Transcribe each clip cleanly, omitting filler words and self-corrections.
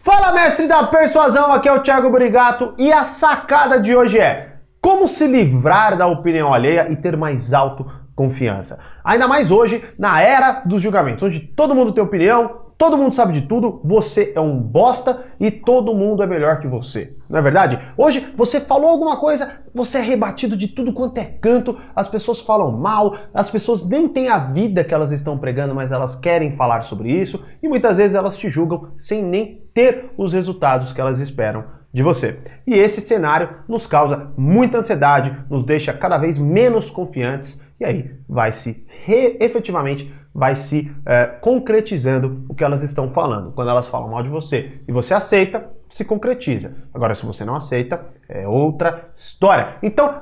Fala, mestre da persuasão, aqui é o Thiago Brigato e a sacada de hoje é como se livrar da opinião alheia e ter mais autoconfiança. Ainda mais hoje, na era dos julgamentos, onde todo mundo tem opinião, todo mundo sabe de tudo, você é um bosta e todo mundo é melhor que você. Não é verdade? Hoje, você falou alguma coisa, você é rebatido de tudo quanto é canto, as pessoas falam mal, as pessoas nem têm a vida que elas estão pregando, mas elas querem falar sobre isso e muitas vezes elas te julgam sem nem ter os resultados que elas esperam de você. E esse cenário nos causa muita ansiedade, nos deixa cada vez menos confiantes e aí vai se efetivamente vai se concretizando o que elas estão falando. Quando elas falam mal de você e você aceita, se concretiza. Agora, se você não aceita, é outra história. Então,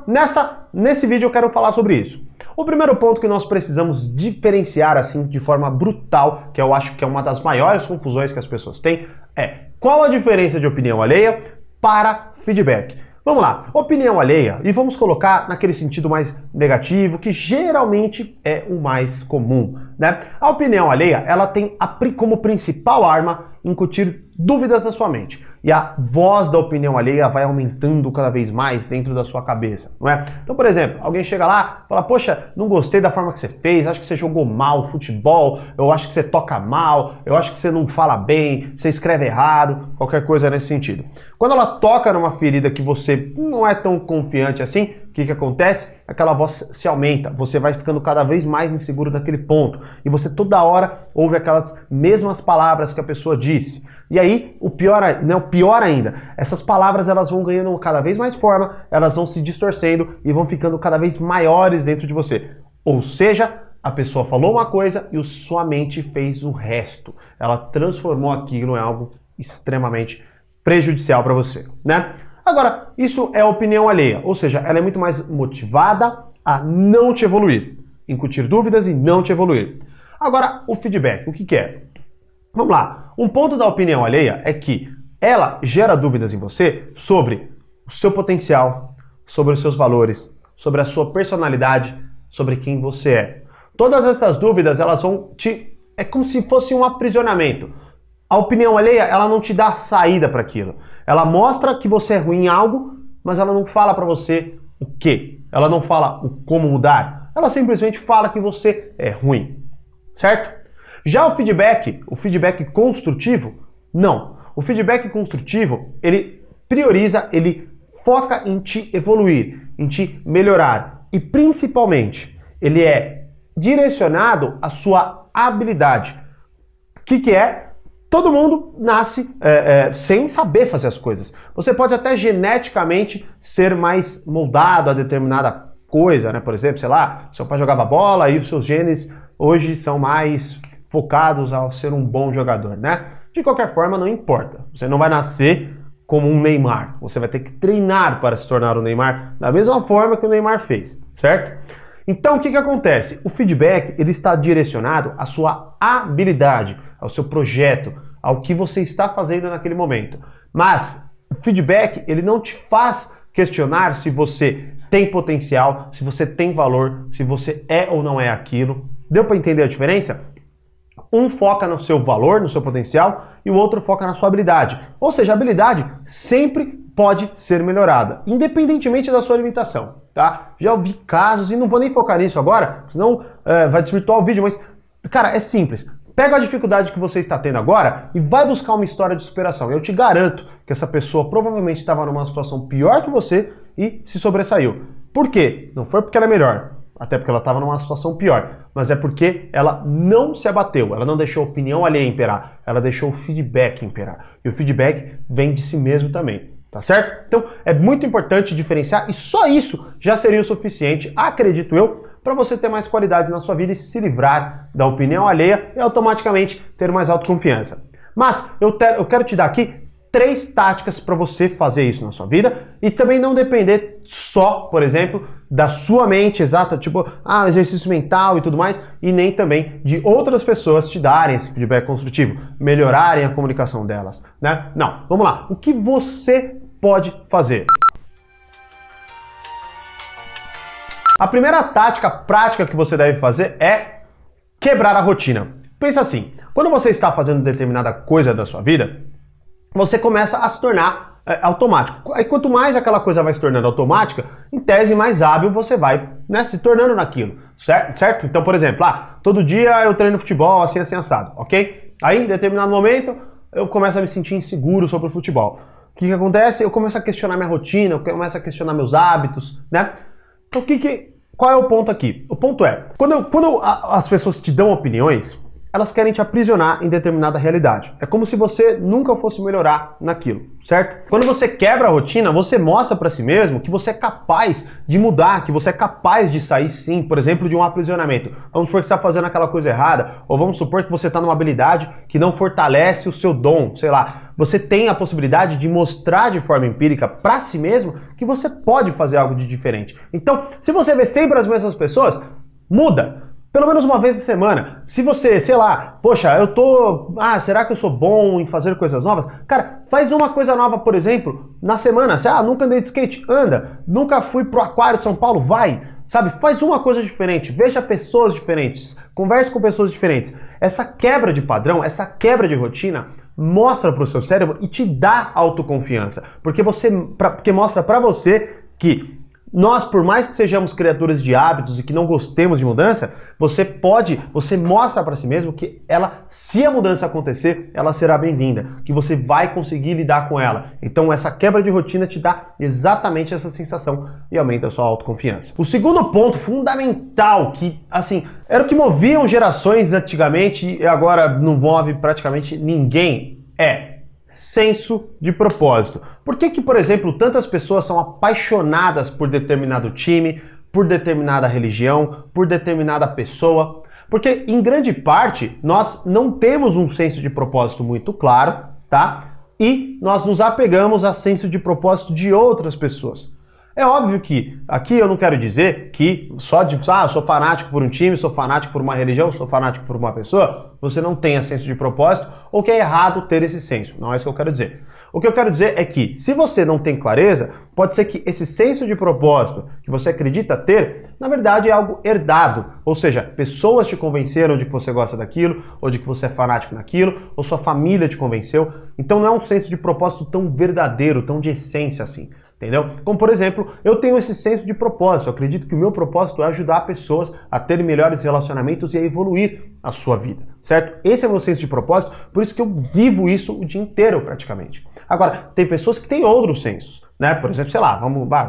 nesse vídeo eu quero falar sobre isso. O primeiro ponto que nós precisamos diferenciar assim de forma brutal, que eu acho que é uma das maiores confusões que as pessoas têm, é qual a diferença de opinião alheia para feedback. Vamos lá, opinião alheia, e vamos colocar naquele sentido mais negativo, que geralmente é o mais comum, né? A opinião alheia, ela tem como principal arma incutir dúvidas na sua mente. E a voz da opinião alheia vai aumentando cada vez mais dentro da sua cabeça, não é? Então, por exemplo, alguém chega lá e fala, poxa, não gostei da forma que você fez, acho que você jogou mal futebol, eu acho que você toca mal, eu acho que você não fala bem, você escreve errado, qualquer coisa nesse sentido. Quando ela toca numa ferida que você não é tão confiante assim, o que acontece? Aquela voz se aumenta, você vai ficando cada vez mais inseguro naquele ponto e você toda hora ouve aquelas mesmas palavras que a pessoa disse. E aí, o pior ainda, essas palavras elas vão ganhando cada vez mais forma, elas vão se distorcendo e vão ficando cada vez maiores dentro de você. Ou seja, a pessoa falou uma coisa e sua mente fez o resto. Ela transformou aquilo em algo extremamente prejudicial para você, né? Agora, isso é opinião alheia, ou seja, ela é muito mais motivada a não te evoluir, incutir dúvidas e não te evoluir. Agora, o feedback, o que é? Vamos lá, um ponto da opinião alheia é que ela gera dúvidas em você sobre o seu potencial, sobre os seus valores, sobre a sua personalidade, sobre quem você é. Todas essas dúvidas, elas vão é como se fosse um aprisionamento. A opinião alheia, ela não te dá saída para aquilo. Ela mostra que você é ruim em algo, mas ela não fala para você o quê. Ela não fala o como mudar. Ela simplesmente fala que você é ruim, certo? Já o feedback construtivo, não. O feedback construtivo, ele prioriza, ele foca em te evoluir, em te melhorar. E principalmente, ele é direcionado à sua habilidade. O que é? Todo mundo nasce sem saber fazer as coisas. Você pode até geneticamente ser mais moldado a determinada coisa, né? Por exemplo, sei lá, seu pai jogava bola e os seus genes hoje são mais focados ao ser um bom jogador, né? De qualquer forma, não importa. Você não vai nascer como um Neymar. Você vai ter que treinar para se tornar um Neymar da mesma forma que o Neymar fez, certo? Então, o que acontece? O feedback, ele está direcionado à sua habilidade, ao seu projeto, ao que você está fazendo naquele momento. Mas o feedback, ele não te faz questionar se você tem potencial, se você tem valor, se você é ou não é aquilo. Deu para entender a diferença? Um foca no seu valor, no seu potencial, e o outro foca na sua habilidade. Ou seja, a habilidade sempre pode ser melhorada, independentemente da sua limitação, tá? Já ouvi casos, e não vou nem focar nisso agora, senão vai desvirtuar o vídeo, mas, cara, é simples. Pega a dificuldade que você está tendo agora e vai buscar uma história de superação. Eu te garanto que essa pessoa provavelmente estava numa situação pior que você e se sobressaiu. Por quê? Não foi porque ela é melhor, até porque ela estava numa situação pior, mas é porque ela não se abateu, ela não deixou a opinião alheia imperar, ela deixou o feedback imperar. E o feedback vem de si mesmo também, tá certo? Então é muito importante diferenciar e só isso já seria o suficiente, acredito eu, para você ter mais qualidade na sua vida e se livrar da opinião alheia e automaticamente ter mais autoconfiança. Mas eu quero te dar aqui 3 táticas para você fazer isso na sua vida e também não depender só, por exemplo, da sua mente exata, tipo, exercício mental e tudo mais, e nem também de outras pessoas te darem esse feedback construtivo, melhorarem a comunicação delas, né? Não, vamos lá. O que você pode fazer? A primeira tática prática que você deve fazer é quebrar a rotina. Pensa assim, quando você está fazendo determinada coisa da sua vida, você começa a se tornar automático. Aí quanto mais aquela coisa vai se tornando automática, em tese mais hábil você vai, né, se tornando naquilo, certo? Então, por exemplo, todo dia eu treino futebol assim, assim, assado, ok? Aí, em determinado momento, eu começo a me sentir inseguro sobre o futebol. O que acontece? Eu começo a questionar minha rotina, eu começo a questionar meus hábitos, né? Então, qual é o ponto aqui? O ponto é, quando as pessoas te dão opiniões, elas querem te aprisionar em determinada realidade. É como se você nunca fosse melhorar naquilo, certo? Quando você quebra a rotina, você mostra para si mesmo que você é capaz de mudar, que você é capaz de sair sim, por exemplo, de um aprisionamento. Vamos supor que você está fazendo aquela coisa errada, ou vamos supor que você está numa habilidade que não fortalece o seu dom, sei lá. Você tem a possibilidade de mostrar de forma empírica para si mesmo que você pode fazer algo de diferente. Então, se você vê sempre as mesmas pessoas, muda. Pelo menos uma vez na semana. Se você, sei lá, poxa, será que eu sou bom em fazer coisas novas? Cara, faz uma coisa nova, por exemplo, na semana. Nunca andei de skate? Anda. Nunca fui pro Aquário de São Paulo? Vai. Sabe, faz uma coisa diferente, veja pessoas diferentes, converse com pessoas diferentes. Essa quebra de padrão, essa quebra de rotina, mostra pro seu cérebro e te dá autoconfiança. Porque mostra pra você que nós, por mais que sejamos criaturas de hábitos e que não gostemos de mudança, você mostra para si mesmo que se a mudança acontecer, ela será bem-vinda, que você vai conseguir lidar com ela. Então essa quebra de rotina te dá exatamente essa sensação e aumenta a sua autoconfiança. O segundo ponto fundamental, que assim, era o que moviam gerações antigamente e agora não move praticamente ninguém, é senso de propósito. Por que, por exemplo, tantas pessoas são apaixonadas por determinado time, por determinada religião, por determinada pessoa? Porque, em grande parte, nós não temos um senso de propósito muito claro, tá? E nós nos apegamos a senso de propósito de outras pessoas. É óbvio que aqui eu não quero dizer que eu sou fanático por um time, sou fanático por uma religião, sou fanático por uma pessoa, você não tenha senso de propósito ou que é errado ter esse senso. Não é isso que eu quero dizer. O que eu quero dizer é que, se você não tem clareza, pode ser que esse senso de propósito que você acredita ter, na verdade é algo herdado. Ou seja, pessoas te convenceram de que você gosta daquilo, ou de que você é fanático naquilo, ou sua família te convenceu. Então não é um senso de propósito tão verdadeiro, tão de essência assim. Entendeu? Como, por exemplo, eu tenho esse senso de propósito. Eu acredito que o meu propósito é ajudar pessoas a terem melhores relacionamentos e a evoluir a sua vida, certo? Esse é o meu senso de propósito, por isso que eu vivo isso o dia inteiro, praticamente. Agora, tem pessoas que têm outros sensos, né? Por exemplo, sei lá,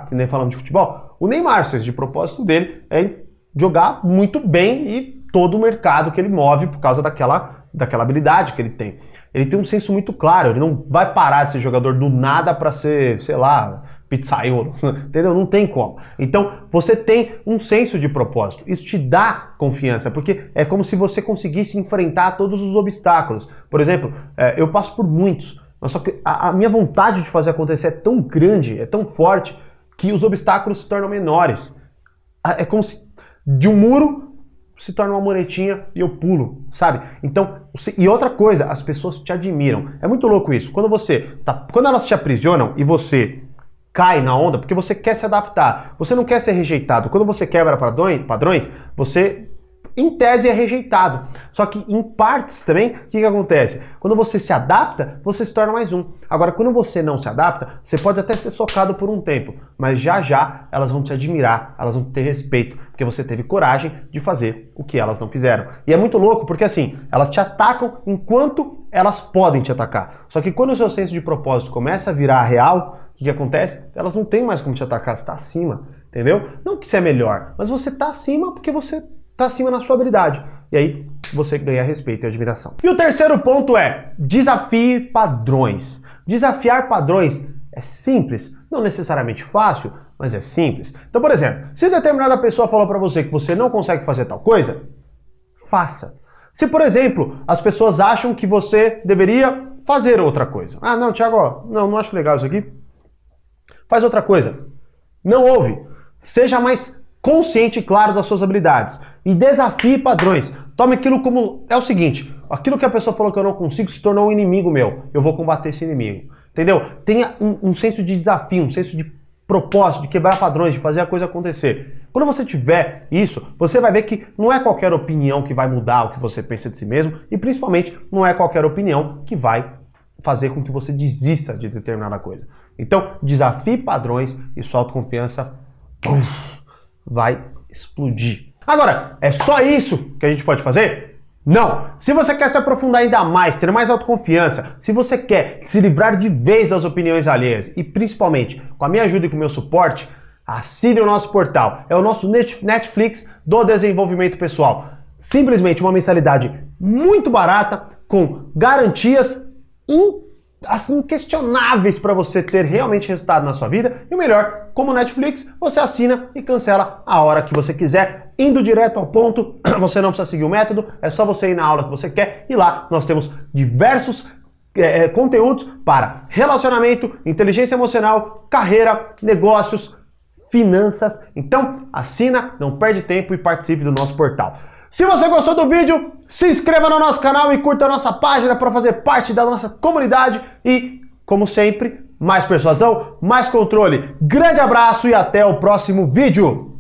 que nem falamos de futebol. O Neymar, o senso de propósito dele é jogar muito bem e todo o mercado que ele move por causa daquela habilidade que ele tem. Ele tem um senso muito claro, ele não vai parar de ser jogador do nada para ser, sei lá, pizzaiolo, entendeu? Não tem como. Então, você tem um senso de propósito. Isso te dá confiança, porque é como se você conseguisse enfrentar todos os obstáculos. Por exemplo, eu passo por muitos, mas só que a minha vontade de fazer acontecer é tão grande, é tão forte, que os obstáculos se tornam menores. É como se de um muro se torna uma muretinha e eu pulo, sabe? Então, e outra coisa, as pessoas te admiram. É muito louco isso. Quando elas te aprisionam e você cai na onda, porque você quer se adaptar, você não quer ser rejeitado. Quando você quebra padrões, você, em tese, é rejeitado. Só que, em partes também, o que acontece? Quando você se adapta, você se torna mais um. Agora, quando você não se adapta, você pode até ser socado por um tempo, mas já elas vão te admirar, elas vão ter respeito, porque você teve coragem de fazer o que elas não fizeram. E é muito louco, porque assim, elas te atacam enquanto elas podem te atacar. Só que quando o seu senso de propósito começa a virar real, o que acontece? Elas não têm mais como te atacar, você está acima, entendeu? Não que você é melhor, mas você está acima porque você está acima na sua habilidade. E aí você ganha respeito e admiração. E o terceiro ponto é desafie padrões. Desafiar padrões é simples, não necessariamente fácil, mas é simples. Então, por exemplo, se determinada pessoa falou para você que você não consegue fazer tal coisa, faça. Se, por exemplo, as pessoas acham que você deveria fazer outra coisa. Ah, não, Thiago, não acho legal isso aqui. Faz outra coisa. Não ouve. Seja mais consciente e claro das suas habilidades. E desafie padrões. Tome aquilo como... É o seguinte, aquilo que a pessoa falou que eu não consigo se tornou um inimigo meu. Eu vou combater esse inimigo. Entendeu? Tenha um senso de desafio, um senso de propósito, de quebrar padrões, de fazer a coisa acontecer. Quando você tiver isso, você vai ver que não é qualquer opinião que vai mudar o que você pensa de si mesmo e principalmente não é qualquer opinião que vai fazer com que você desista de determinada coisa. Então, desafie padrões e sua autoconfiança vai explodir. Agora, é só isso que a gente pode fazer? Não! Se você quer se aprofundar ainda mais, ter mais autoconfiança, se você quer se livrar de vez das opiniões alheias e principalmente com a minha ajuda e com o meu suporte, assine o nosso portal. É o nosso Netflix do desenvolvimento pessoal. Simplesmente uma mensalidade muito barata, com garantias inquestionáveis para você ter realmente resultado na sua vida. E o melhor, como Netflix, você assina e cancela a hora que você quiser, indo direto ao ponto. Você não precisa seguir o método, é só você ir na aula que você quer. E lá nós temos diversos conteúdos para relacionamento, inteligência emocional, carreira, negócios, finanças. Então assina, não perde tempo e participe do nosso portal. Se você gostou do vídeo, se inscreva no nosso canal e curta a nossa página para fazer parte da nossa comunidade e, como sempre, mais persuasão, mais controle. Grande abraço e até o próximo vídeo!